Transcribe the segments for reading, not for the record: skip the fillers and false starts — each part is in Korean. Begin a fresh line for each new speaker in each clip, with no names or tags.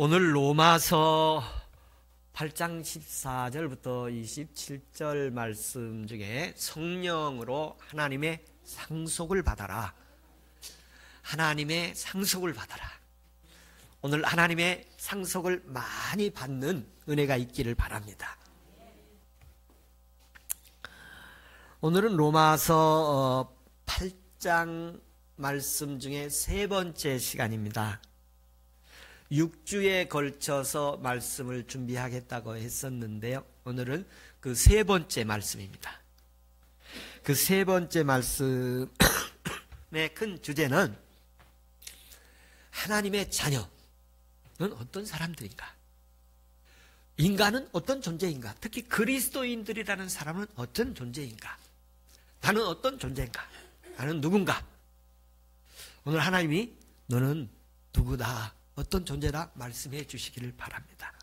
오늘 로마서 8장 14절부터 27절 말씀 중에 성령으로 하나님의 상속을 받아라. 하나님의 상속을 받아라. 오늘 하나님의 상속을 많이 받는 은혜가 있기를 바랍니다. 오늘은 로마서 8장 말씀 중에 세 번째 시간입니다. 6주에 걸쳐서 말씀을 준비하겠다고 했었는데요. 오늘은 그 세 번째 말씀입니다. 그 세 번째 말씀의 큰 주제는 하나님의 자녀는 어떤 사람들인가? 인간은 어떤 존재인가? 특히 그리스도인들이라는 사람은 어떤 존재인가? 나는 어떤 존재인가? 나는 누군가? 오늘 하나님이 너는 누구다? 어떤 존재다? 말씀해 주시기를 바랍니다.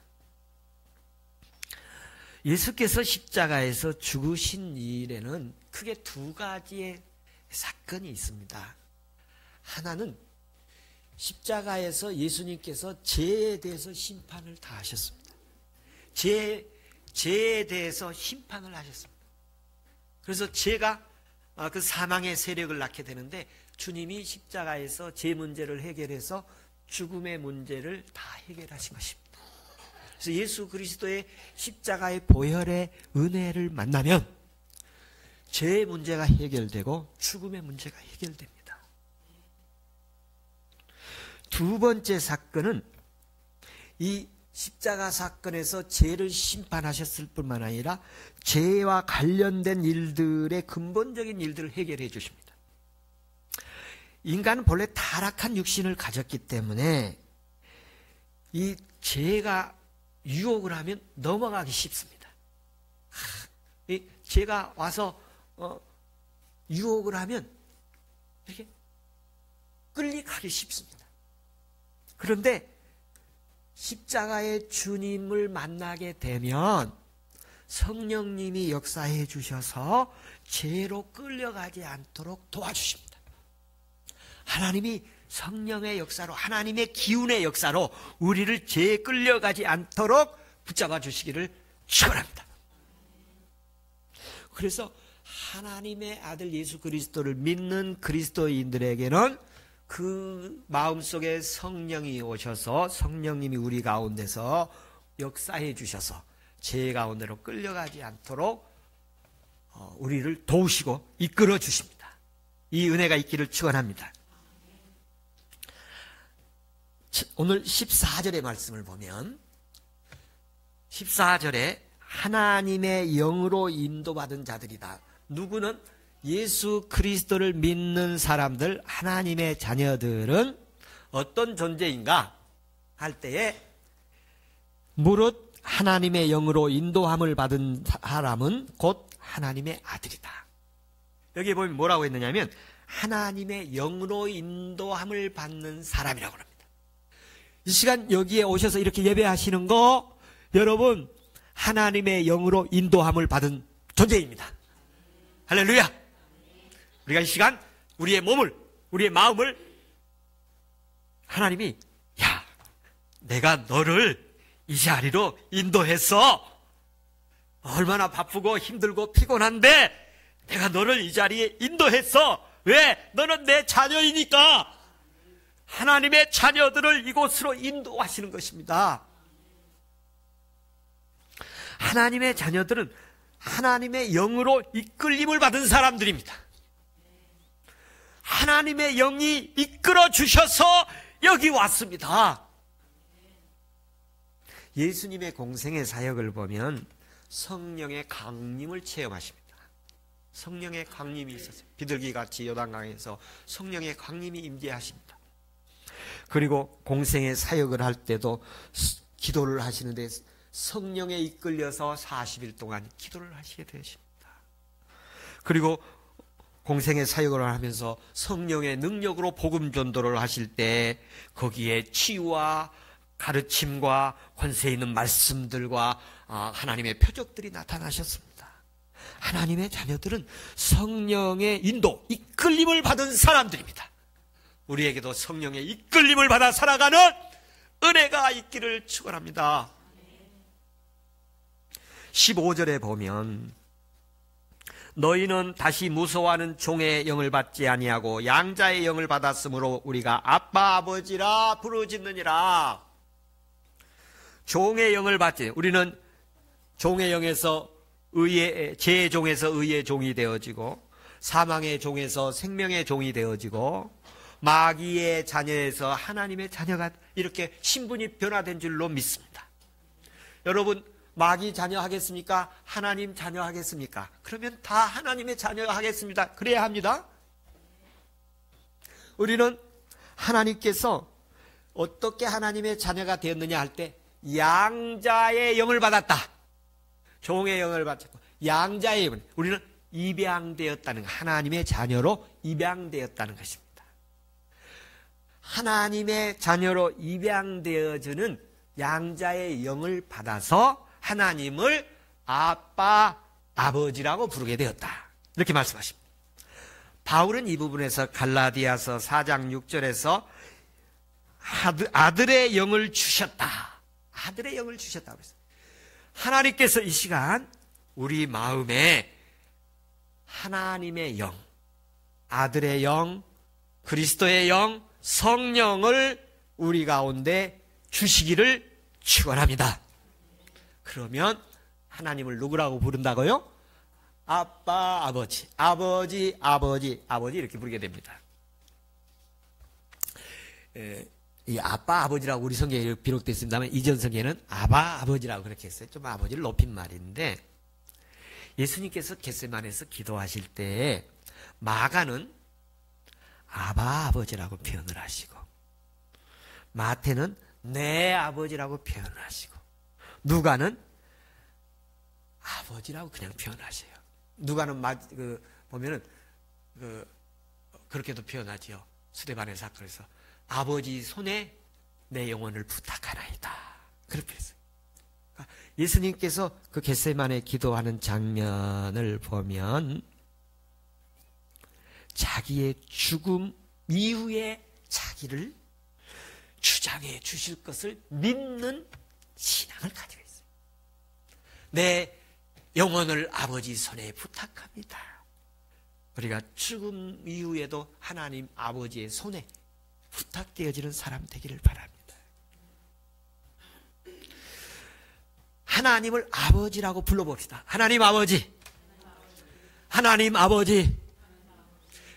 예수께서 십자가에서 죽으신 일에는 크게 두 가지의 사건이 있습니다. 하나는 십자가에서 예수님께서 죄에 대해서 심판을 다 하셨습니다. 죄에 대해서 심판을 하셨습니다. 그래서 죄가 그 사망의 세력을 낳게 되는데 주님이 십자가에서 죄 문제를 해결해서 죽음의 문제를 다 해결하신 것입니다. 그래서 예수 그리스도의 십자가의 보혈의 은혜를 만나면 죄의 문제가 해결되고 죽음의 문제가 해결됩니다. 두 번째 사건은 이 십자가 사건에서 죄를 심판하셨을 뿐만 아니라 죄와 관련된 일들의 근본적인 일들을 해결해 주십니다. 인간은 본래 타락한 육신을 가졌기 때문에 이 죄가 유혹을 하면 넘어가기 쉽습니다. 이 죄가 와서 유혹을 하면 이렇게 끌리가기 쉽습니다. 그런데 십자가의 주님을 만나게 되면 성령님이 역사해 주셔서 죄로 끌려가지 않도록 도와주십니다. 하나님이 성령의 역사로, 하나님의 기운의 역사로 우리를 죄에 끌려가지 않도록 붙잡아 주시기를 축원합니다. 그래서 하나님의 아들 예수 그리스도를 믿는 그리스도인들에게는 그 마음속에 성령이 오셔서 성령님이 우리 가운데서 역사해 주셔서 죄 가운데로 끌려가지 않도록 우리를 도우시고 이끌어 주십니다. 이 은혜가 있기를 축원합니다. 오늘 14절의 말씀을 보면 14절에 하나님의 영으로 인도받은 자들이다. 누구는 예수 그리스도를 믿는 사람들, 하나님의 자녀들은 어떤 존재인가 할 때에 무릇 하나님의 영으로 인도함을 받은 사람은 곧 하나님의 아들이다. 여기 보면 뭐라고 했느냐면 하나님의 영으로 인도함을 받는 사람이라고 합니다. 이 시간 여기에 오셔서 이렇게 예배하시는 거 여러분 하나님의 영으로 인도함을 받은 존재입니다. 할렐루야. 우리가 이 시간 우리의 몸을, 우리의 마음을 하나님이 야 내가 너를 이 자리로 인도했어. 얼마나 바쁘고 힘들고 피곤한데 내가 너를 이 자리에 인도했어. 왜? 너는 내 자녀이니까. 하나님의 자녀들을 이곳으로 인도하시는 것입니다. 하나님의 자녀들은 하나님의 영으로 이끌림을 받은 사람들입니다. 하나님의 영이 이끌어 주셔서 여기 왔습니다. 예수님의 공생의 사역을 보면 성령의 강림을 체험하십니다. 성령의 강림이 있었어요. 비둘기같이 요단강에서 성령의 강림이 임재하십니다. 그리고 공생의 사역을 할 때도 기도를 하시는데 성령에 이끌려서 40일 동안 기도를 하시게 되십니다. 그리고 공생의 사역을 하면서 성령의 능력으로 복음 전도를 하실 때 거기에 치유와 가르침과 권세 있는 말씀들과 하나님의 표적들이 나타나셨습니다. 하나님의 자녀들은 성령의 인도, 이끌림을 받은 사람들입니다. 우리에게도 성령의 이끌림을 받아 살아가는 은혜가 있기를 축원합니다. 15절에 보면 너희는 다시 무서워하는 종의 영을 받지 아니하고 양자의 영을 받았으므로 우리가 아빠 아버지라 부르짖느니라. 종의 영을 받지. 우리는 종의 영에서 죄의 종에서 의의 종이 되어지고 사망의 종에서 생명의 종이 되어지고 마귀의 자녀에서 하나님의 자녀가 이렇게 신분이 변화된 줄로 믿습니다. 여러분, 마귀 자녀 하겠습니까? 하나님 자녀 하겠습니까? 그러면 다 하나님의 자녀 하겠습니다. 그래야 합니다. 우리는 하나님께서 어떻게 하나님의 자녀가 되었느냐 할 때 양자의 영을 받았다. 종의 영을 받았고 양자의 영. 우리는 입양되었다는 것. 하나님의 자녀로 입양되었다는 것입니다. 하나님의 자녀로 입양되어지는 양자의 영을 받아서 하나님을 아빠, 아버지라고 부르게 되었다. 이렇게 말씀하십니다. 바울은 이 부분에서 갈라디아서 4장 6절에서 아들의 영을 주셨다. 아들의 영을 주셨다고 했어요. 하나님께서 이 시간 우리 마음에 하나님의 영, 아들의 영, 그리스도의 영, 성령을 우리 가운데 주시기를 축원합니다. 그러면 하나님을 누구라고 부른다고요? 아빠, 아버지, 아버지, 아버지, 아버지 이렇게 부르게 됩니다. 이 아빠, 아버지라고 우리 성경에 비록되어 있습니다만 이전 성경에는 아바, 아버지라고 그렇게 했어요. 좀 아버지를 높인 말인데 예수님께서 겟세마네에서 기도하실 때 마가는 아바, 아버지라고 표현을 하시고 마태는 내 아버지라고 표현을 하시고 누가는 아버지라고 그냥 표현하세요. 누가는 보면은 그렇게도 표현하지요. 스데반의 사건에서 아버지 손에 내 영혼을 부탁하나이다. 그렇게 했어요. 그러니까 예수님께서 그 겟세마네 기도하는 장면을 보면 자기의 죽음 이후에 자기를 주장해 주실 것을 믿는 신앙을 가지고 있어요. 내 영혼을 아버지 손에 부탁합니다. 우리가 죽음 이후에도 하나님 아버지의 손에 부탁되어지는 사람 되기를 바랍니다. 하나님을 아버지라고 불러봅시다. 하나님 아버지. 하나님 아버지.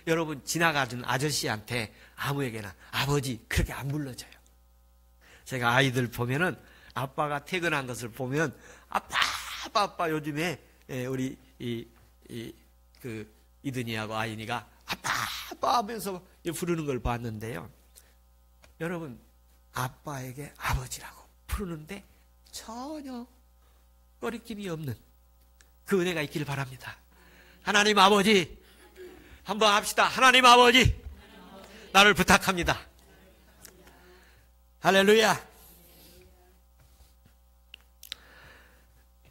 여러분 지나가는 아저씨한테 아무에게나 아버지 그렇게 안 불러줘요. 제가 아이들 보면은 아빠가 퇴근한 것을 보면 아빠 요즘에 우리 이든이하고 아이니가 아빠 하면서 부르는 걸 봤는데요. 여러분 아빠에게 아버지라고 부르는데 전혀 꺼리낌이 없는 그 은혜가 있기를 바랍니다. 하나님 아버지 한번 합시다. 하나님 아버지 나를 부탁합니다. 할렐루야.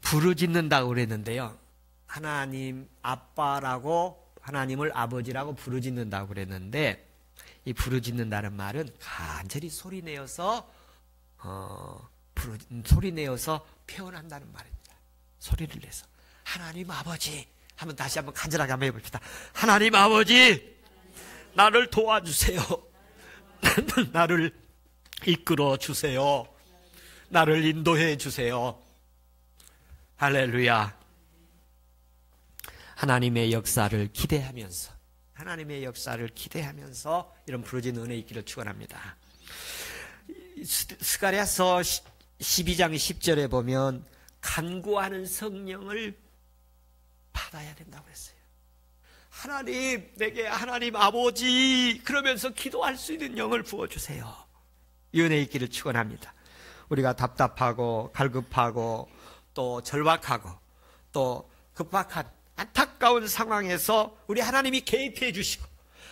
부르짖는다고 그랬는데요. 하나님 아빠라고 하나님을 아버지라고 부르짖는다고 그랬는데 이 부르짖는다는 말은 간절히 소리내어서 표현한다는 말입니다. 소리를 내서 하나님 아버지 한번 다시 한번 간절하게 한번 해봅시다. 하나님 아버지 나를 도와주세요. 나를 이끌어 주세요. 나를 인도해 주세요. 할렐루야. 하나님의 역사를 기대하면서 이런 부르짖는 은혜 있기를 축원합니다. 스가랴서 12장 10절에 보면 간구하는 성령을 받아야 된다고 했어요. 하나님 내게 하나님 아버지 그러면서 기도할 수 있는 영을 부어주세요. 이 은혜 있기를 축원합니다. 우리가 답답하고 갈급하고 또 절박하고 또 급박한 안타까운 상황에서 우리 하나님이 개입해 주시고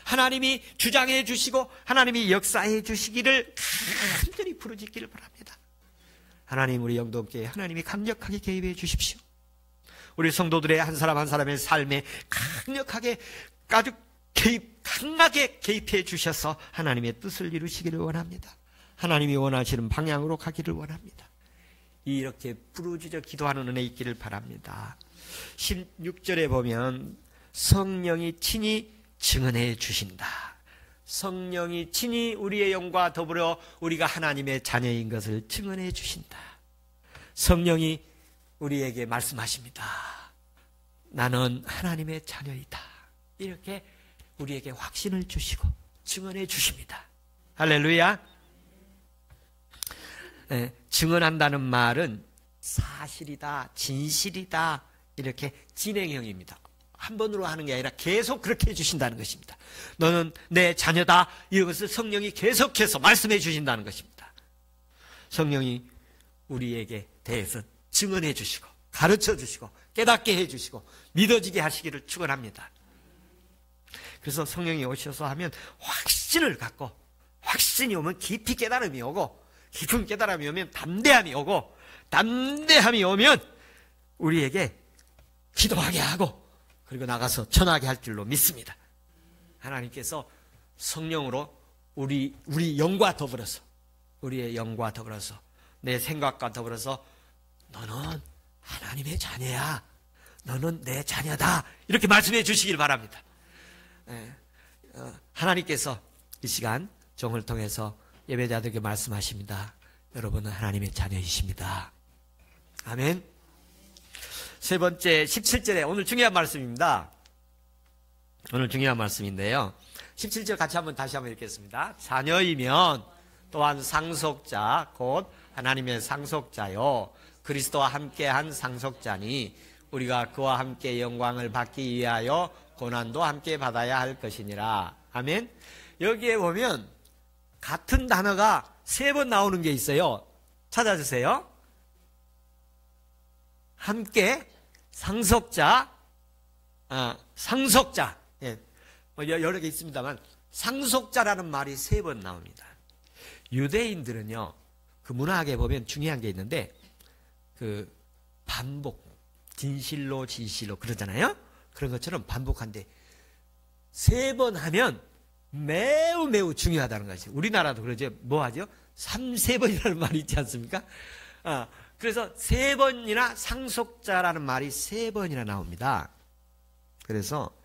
하나님이 주장해 주시고 하나님이 역사해 주시기를 간절히 부르짖기를 바랍니다. 하나님 우리 영동교회 하나님이 강력하게 개입해 주십시오. 우리 성도들의 한 사람 한 사람의 삶에 강력하게 아주 강하게 개입해 주셔서 하나님의 뜻을 이루시기를 원합니다. 하나님이 원하시는 방향으로 가기를 원합니다. 이렇게 부르짖어 기도하는 은혜 있기를 바랍니다. 16절에 보면 성령이 친히 증언해 주신다. 성령이 친히 우리의 영과 더불어 우리가 하나님의 자녀인 것을 증언해 주신다. 성령이 우리에게 말씀하십니다. 나는 하나님의 자녀이다. 이렇게 우리에게 확신을 주시고 증언해 주십니다. 할렐루야. 네, 증언한다는 말은 사실이다, 진실이다, 이렇게 진행형입니다. 한 번으로 하는 게 아니라 계속 그렇게 해주신다는 것입니다. 너는 내 자녀다, 이것을 성령이 계속해서 말씀해 주신다는 것입니다. 성령이 우리에게 대해서 증언해 주시고 가르쳐 주시고 깨닫게 해 주시고 믿어지게 하시기를 축원합니다. 그래서 성령이 오셔서 하면 확신을 갖고, 확신이 오면 깊이 깨달음이 오고, 깊은 깨달음이 오면 담대함이 오고, 담대함이 오면 우리에게 기도하게 하고, 그리고 나가서 전하게 할 줄로 믿습니다. 하나님께서 성령으로 우리 영과 더불어서, 우리의 영과 더불어서, 내 생각과 더불어서 너는 하나님의 자녀야, 너는 내 자녀다, 이렇게 말씀해 주시길 바랍니다. 하나님께서 이 시간 종을 통해서 예배자들에게 말씀하십니다. 여러분은 하나님의 자녀이십니다. 아멘. 세 번째 17절에 오늘 중요한 말씀입니다. 오늘 중요한 말씀인데요. 17절 같이 다시 한번 읽겠습니다. 자녀이면 또한 상속자 곧 하나님의 상속자요 그리스도와 함께한 상속자니 우리가 그와 함께 영광을 받기 위하여 고난도 함께 받아야 할 것이니라. 아멘. 여기에 보면 같은 단어가 3번 나오는 게 있어요. 찾아주세요. 함께 상속자, 상속자. 예, 여러 개 있습니다만 상속자라는 말이 3번 나옵니다. 유대인들은요, 그 문학에 보면 중요한 게 있는데, 그 반복, 진실로 진실로 그러잖아요. 그런 것처럼 반복한데 3번 하면 매우 중요하다는 것이죠. 우리나라도 그러죠. 뭐 하죠? 3세번이라는 말이 있지 않습니까? 그래서 3번이나 상속자라는 말이 3번이나 나옵니다. 그래서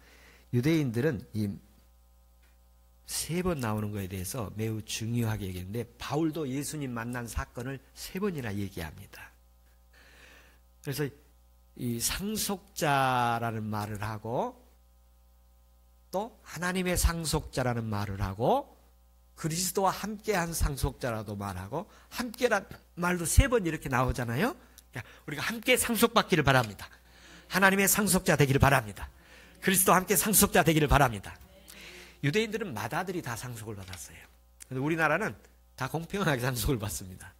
유대인들은 이 3번 나오는 것에 대해서 매우 중요하게 얘기했는데, 바울도 예수님 만난 사건을 3번이나 얘기합니다. 그래서 이 상속자라는 말을 하고, 또 하나님의 상속자라는 말을 하고, 그리스도와 함께한 상속자라도 말하고, 함께란 말도 3번 이렇게 나오잖아요. 우리가 함께 상속받기를 바랍니다. 하나님의 상속자 되기를 바랍니다. 그리스도와 함께 상속자 되기를 바랍니다. 유대인들은 맏아들이 다 상속을 받았어요. 그런데 우리나라는 다 공평하게 상속을 받습니다.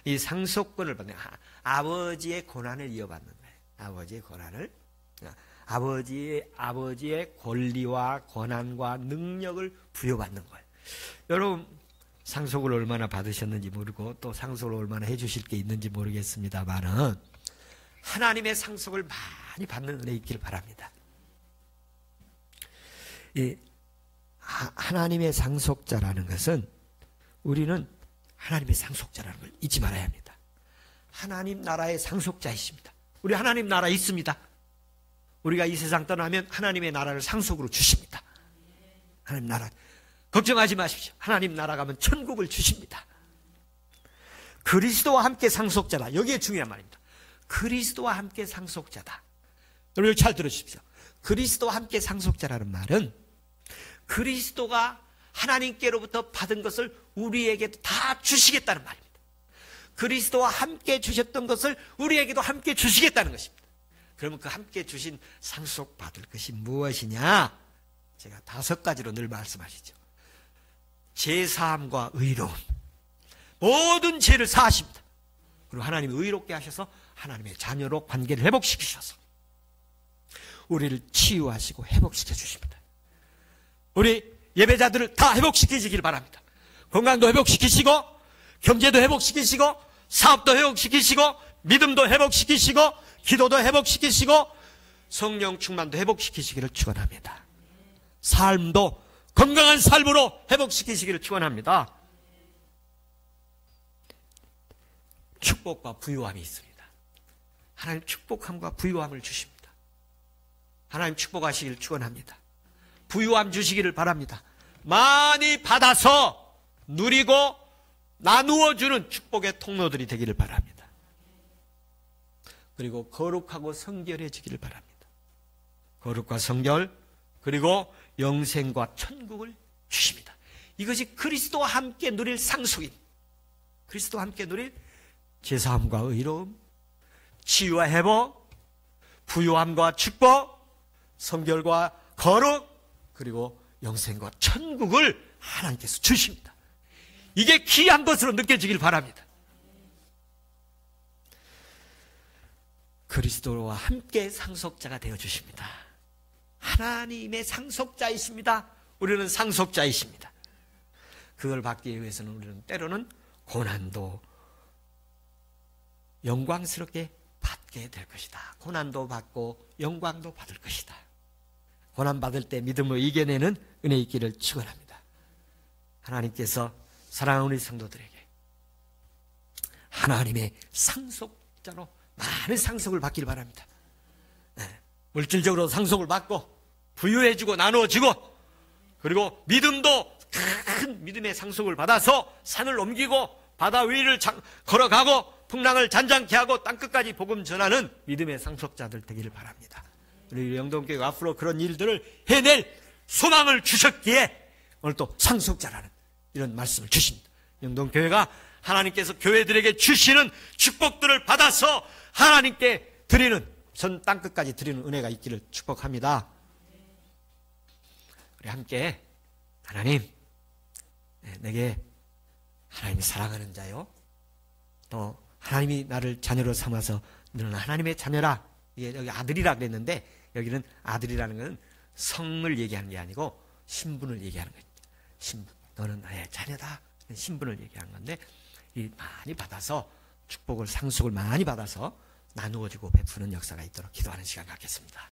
이 상속권을 받는, 아버지의 권한을 이어받는 거예요. 아버지의 권한을, 아버지의 권리와 권한과 능력을 부여받는 거예요. 여러분, 상속을 얼마나 받으셨는지 모르고 또 상속을 얼마나 해주실 게 있는지 모르겠습니다만은 하나님의 상속을 많이 받는 은혜 있기를 바랍니다. 이 하나님의 상속자라는 것은, 우리는 하나님의 상속자라는 걸 잊지 말아야 합니다. 하나님 나라의 상속자이십니다. 우리 하나님 나라 있습니다. 우리가 이 세상 떠나면 하나님의 나라를 상속으로 주십니다. 하나님 나라 걱정하지 마십시오. 하나님 나라 가면 천국을 주십니다. 그리스도와 함께 상속자다. 여기에 중요한 말입니다. 그리스도와 함께 상속자다. 여러분 잘 들으십시오. 그리스도와 함께 상속자라는 말은 그리스도가 하나님께로부터 받은 것을 우리에게 다 주시겠다는 말입니다. 그리스도와 함께 주셨던 것을 우리에게도 함께 주시겠다는 것입니다. 그러면 그 함께 주신 상속받을 것이 무엇이냐? 제가 5가지로 늘 말씀하시죠. 제사함과 의로움. 모든 죄를 사하십니다. 그리고 하나님이 의롭게 하셔서 하나님의 자녀로 관계를 회복시키셔서 우리를 치유하시고 회복시켜 주십니다. 우리 예배자들을 다 회복시키시길 바랍니다. 건강도 회복시키시고, 경제도 회복시키시고, 사업도 회복시키시고, 믿음도 회복시키시고, 기도도 회복시키시고, 성령 충만도 회복시키시기를 축원합니다. 삶도 건강한 삶으로 회복시키시기를 축원합니다. 축복과 부유함이 있습니다. 하나님 축복함과 부유함을 주십니다. 하나님 축복하시길 축원합니다. 부유함 주시기를 바랍니다. 많이 받아서 누리고 나누어주는 축복의 통로들이 되기를 바랍니다. 그리고 거룩하고 성결해지기를 바랍니다. 거룩과 성결, 그리고 영생과 천국을 주십니다. 이것이 그리스도와 함께 누릴 상속인, 그리스도와 함께 누릴 제사함과 의로움, 치유와 회복, 부유함과 축복, 성결과 거룩, 그리고 영생과 천국을 하나님께서 주십니다. 이게 귀한 것으로 느껴지길 바랍니다. 그리스도와 함께 상속자가 되어주십니다. 하나님의 상속자이십니다. 우리는 상속자이십니다. 그걸 받기 위해서는 우리는 때로는 고난도 영광스럽게 받게 될 것이다. 고난도 받고 영광도 받을 것이다. 고난 받을 때 믿음으로 이겨내는 은혜 있기를 축원합니다. 하나님께서 사랑하는 우리 성도들에게 하나님의 상속자로 많은 상속을 받기를 바랍니다. 물질적으로 상속을 받고 부유해지고 나누어지고, 그리고 믿음도 큰 믿음의 상속을 받아서 산을 옮기고 바다 위를 걸어가고 풍랑을 잔잔케 하고 땅끝까지 복음 전하는 믿음의 상속자들 되기를 바랍니다. 우리 영동교회가 앞으로 그런 일들을 해낼 소망을 주셨기에 오늘 또 상속자라는 이런 말씀을 주십니다. 영동교회가 하나님께서 교회들에게 주시는 축복들을 받아서 하나님께 드리는, 전 땅끝까지 드리는 은혜가 있기를 축복합니다. 우리 함께 하나님, 내게 하나님이 사랑하는 자요, 또 하나님이 나를 자녀로 삼아서 너는 하나님의 자녀라. 이게 여기 아들이라 그랬는데 여기는 아들이라는 것은 성을 얘기하는 게 아니고 신분을 얘기하는 거예요. 신분, 너는 나의 자녀다. 신분을 얘기하는 건데, 이 많이 받아서 축복을, 상속을 많이 받아서 나누어지고 베푸는 역사가 있도록 기도하는 시간 갖겠습니다.